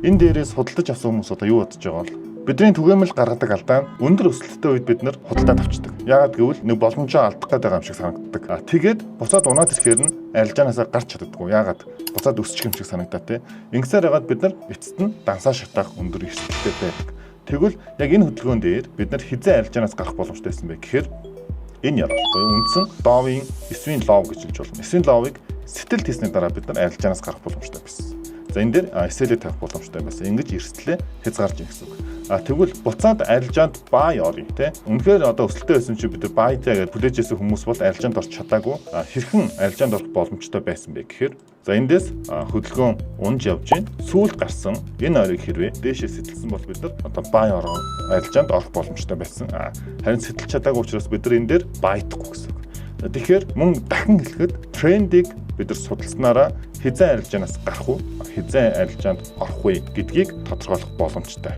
Энэ дээрээс худалдаж авсан хүмүүс одоо юу бодож байгаа бол бидний түгээмэл гаргадаг алдаа нь өндөр өсөлттэй үед бид нар худалдаа авчдаг. Яагаад гэвэл нэг боломжоо алдах гэдэг юм шиг санагддаг. Тэгээд буцаад унаад ирэхээр нь арилжаанаасаа гарч чаддаггүй. Яагаад? Буцаад өсчих юм шиг санагдаа те. Ингэсээр хагаад бид нар эцэст нь дансаа шатаах өндөр эрсдэлтэй байдаг. Тэгвэл яг энэ хөдөлгөөн дээр бид нар хизээ арилжаанаас гарах боломжтой байсан бэ гэхээр энэ яруу буюу үндсэн ловын эсвийн лов гэж хэлж болно. Эсвийн ловыг сэтгэлд хийсний дараа бид нар арилжаанаас гарах боломжтой байсан. За энэ дээр эсэлээ тавих боломжтой байсан. Ингэж эрсдлээ хязгаарч ийн гэсэн үг. Тэгвэл буцаад арилжаанд бай орё те. Үнэхээр одоо өсөлттэй байсан чи бид нар байтай гэж хүлээж ирсэн хүмүүс бол арилжаанд орч чадаагүй. Хэрхэн арилжаанд орох боломжтой байсан бэ гэхээр за эндээс хөдөлгөөн унж явж гин сүүлд гарсан энэ орыг хэрвээ дээшээ сэтэлсэн бол бид нар одоо бай ороо арилжаанд орох боломжтой байсан. Харин сэтэлж чадаагүй учраас бид нар энэ дээр байдаггүй гэсэн үг. Тэгэхээр мөн дахин хэлэхэд трендийг бид нар судалснараа хизээ арилжаанаас гарах уу, хизээ арилжаанд орох вэ гэдгийг тодорхойлох боломжтой.